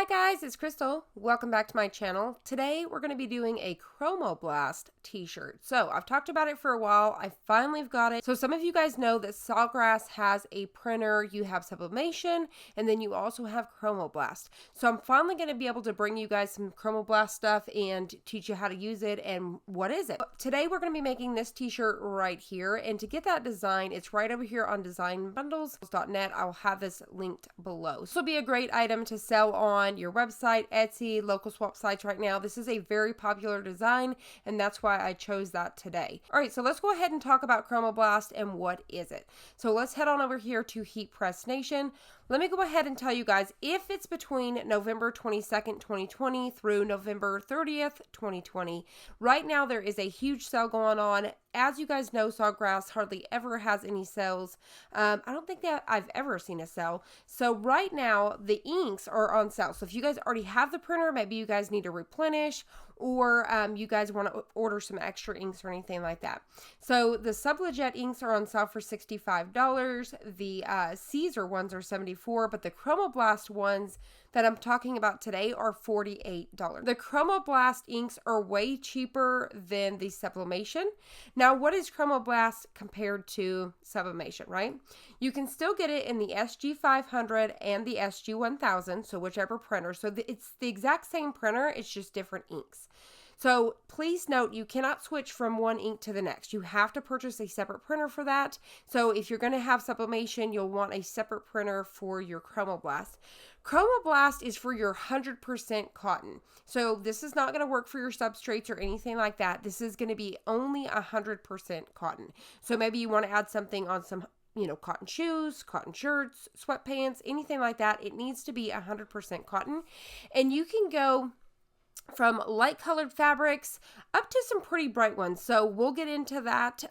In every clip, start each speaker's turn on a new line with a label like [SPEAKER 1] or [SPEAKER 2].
[SPEAKER 1] Hi guys, it's Crystal. Welcome back to my channel. Today we're going to be doing a Chromablast t-shirt. So I've talked about it for a while. I finally got it. So some of you guys know that Sawgrass has a printer. You have Sublimation and then you also have Chromablast. So I'm finally going to be able to bring you guys some Chromablast stuff and teach you how to use it and what is it. Today we're going to be making this t-shirt right here, and to get that design, it's right over here on designbundles.net. I'll have this linked below. This will be a great item to sell on your website, Etsy, local swap sites right now. This is a very popular design, and that's why I chose that today. All right, so let's go ahead and talk about Chromablast and what is it. So let's head on over here to Heat Press Nation. Let me go ahead and tell you guys, if it's between November 22nd, 2020 through November 30th, 2020, right now there is a huge sale going on. As you guys know, Sawgrass hardly ever has any sales. I don't think that I've ever seen a sale. So right now, the inks are on sale. So if you guys already have the printer, maybe you guys need to replenish, or you guys want to order some extra inks or anything like that. So the Sublimation inks are on sale for $65. The Caesar ones are $74, but the Chromablast ones that I'm talking about today are $48. The Chromablast inks are way cheaper than the Sublimation. Now, what is Chromablast compared to Sublimation, right? You can still get it in the SG500 and the SG1000, so whichever printer. So it's the exact same printer, it's just different inks. So please note, you cannot switch from one ink to the next. You have to purchase a separate printer for that. So if you're going to have Sublimation, you'll want a separate printer for your Chromablast. Chromablast is for your 100% cotton. So this is not going to work for your substrates or anything like that. This is going to be only 100% cotton. So maybe you want to add something on some cotton shoes, cotton shirts, sweatpants, anything like that. It needs to be 100% cotton. And you can go from light colored fabrics up to some pretty bright ones. So we'll get into that.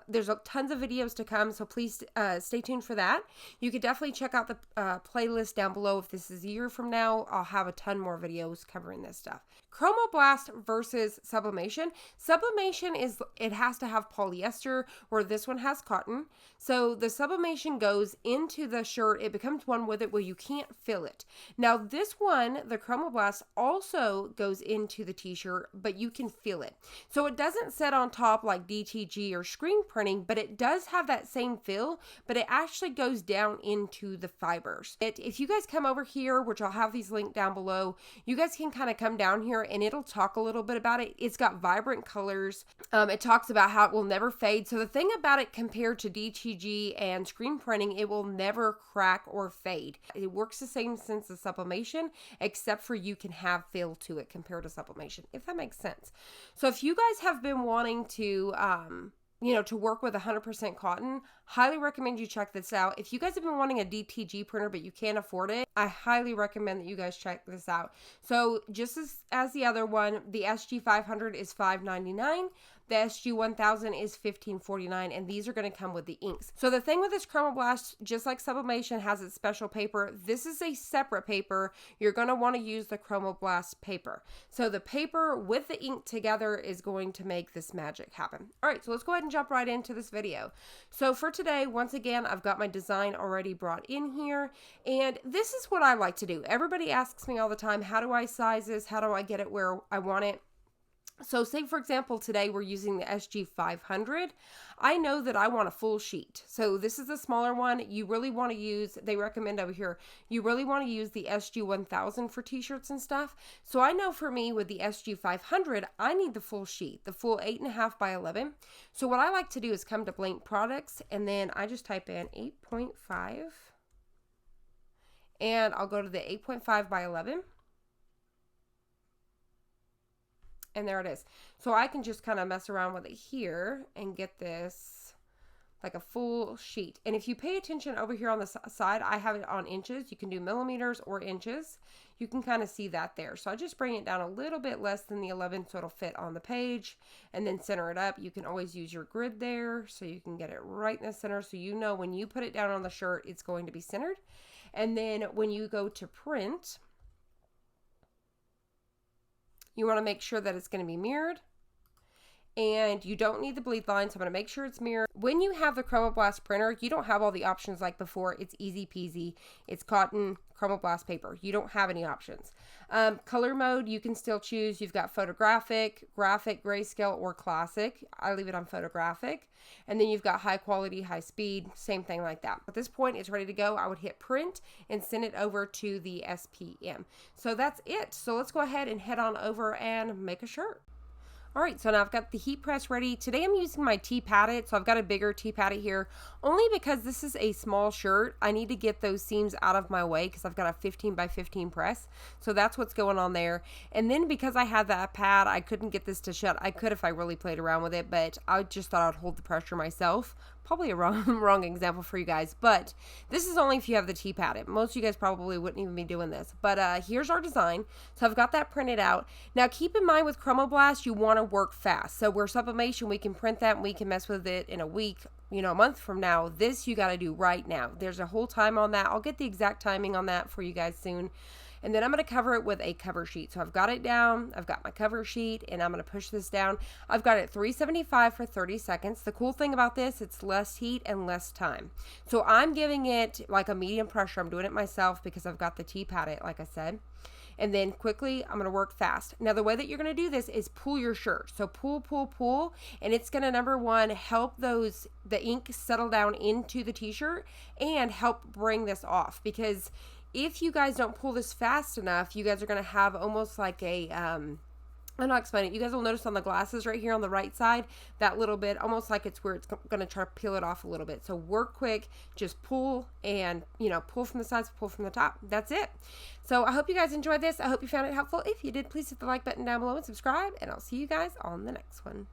[SPEAKER 1] There's tons of videos to come, so please stay tuned for that. You could definitely check out the playlist down below. If this is a year from now, I'll have a ton more videos covering this stuff. Chromablast versus Sublimation. Sublimation it has to have polyester, where this one has cotton. So the Sublimation goes into the shirt. It becomes one with it where you can't feel it. Now this one, the Chromablast, also goes into the t-shirt, but you can feel it. So it doesn't sit on top like DTG or screen printing, but it does have that same feel, but it actually goes down into the fibers. If you guys come over here, which I'll have these linked down below, you guys can kind of come down here and it'll talk a little bit about it. It's got vibrant colors. It talks about how it will never fade. So the thing about it compared to DTG and screen printing, it will never crack or fade. It works the same since the Sublimation, except for you can have feel to it compared to Sublimation, if that makes sense. So if you guys have been wanting to to work with 100% cotton, highly recommend you check this out. If you guys have been wanting a DTG printer but you can't afford it, I highly recommend that you guys check this out. So just as the other one, the SG500 is $5.99. The SG1000 is $15.49, and these are going to come with the inks. So the thing with this Chromablast, just like Sublimation has its special paper, this is a separate paper. You're going to want to use the Chromablast paper. So the paper with the ink together is going to make this magic happen. All right, so let's go ahead and jump right into this video. So for today, once again, I've got my design already brought in here, and this is what I like to do. Everybody asks me all the time, how do I size this? How do I get it where I want it? So say, for example, today we're using the SG500. I know that I want a full sheet. So this is a smaller one. You really want to use, they recommend over here, you really want to use the SG1000 for t-shirts and stuff. So I know for me with the SG500, I need the full sheet, the full 8.5 by 11. So what I like to do is come to blank products, and then I just type in 8.5, and I'll go to the 8.5 by 11. And there it is. So I can just kind of mess around with it here and get this like a full sheet. And if you pay attention over here on the side, I have it on inches. You can do millimeters or inches. You can kind of see that there. So I just bring it down a little bit less than the 11 so it'll fit on the page, and then center it up. You can always use your grid there so you can get it right in the center, so you know when you put it down on the shirt, it's going to be centered. And then when you go to print, you want to make sure that it's going to be mirrored. and you don't need the bleed line, so I'm going to make sure it's mirrored. When you have the Chromablast printer, you don't have all the options like before. It's easy peasy. It's cotton Chromablast paper. You don't have any options. Color mode, you can still choose. You've got photographic, graphic, grayscale, or classic. I leave it on photographic. And then you've got high quality, high speed, same thing like that. At this point, it's ready to go. I would hit print and send it over to the SPM. So that's it. So let's go ahead and head on over and make a shirt. All right, so now I've got the heat press ready. Today I'm using my T-Padded, so I've got a bigger T-Padded here, only because this is a small shirt. I need to get those seams out of my way because I've got a 15 by 15 press, so that's what's going on there. And then because I had that pad, I couldn't get this to shut. I could if I really played around with it, but I just thought I'd hold the pressure myself. Probably a wrong example for you guys, but this is only if you have the T-Padded. Most of you guys probably wouldn't even be doing this, but here's our design. So I've got that printed out. Now keep in mind with Chromablast, you want to work fast. So we're Sublimation, we can print that and we can mess with it in a week, you know, a month from now. This you got to do right now. There's a whole time on that. I'll get the exact timing on that for you guys soon. And then I'm going to cover it with a cover sheet. So I've got it down, I've got my cover sheet, and I'm going to push this down. I've got it 375 for 30 seconds. The cool thing about this, it's less heat and less time. So I'm giving it like a medium pressure. I'm doing it myself because I've got the T-Padded, like I said. And then quickly, I'm going to work fast. Now, the way that you're going to do this is pull your shirt. So pull, pull, pull, and it's going to, number one, help the ink settle down into the t-shirt and help bring this off, because if you guys don't pull this fast enough, you guys are going to have almost like a, I'm not explaining it. You guys will notice on the glasses right here on the right side, that little bit, almost like it's where it's going to try to peel it off a little bit. So work quick, just pull and, you know, pull from the sides, pull from the top. That's it. So I hope you guys enjoyed this. I hope you found it helpful. If you did, please hit the like button down below and subscribe, and I'll see you guys on the next one.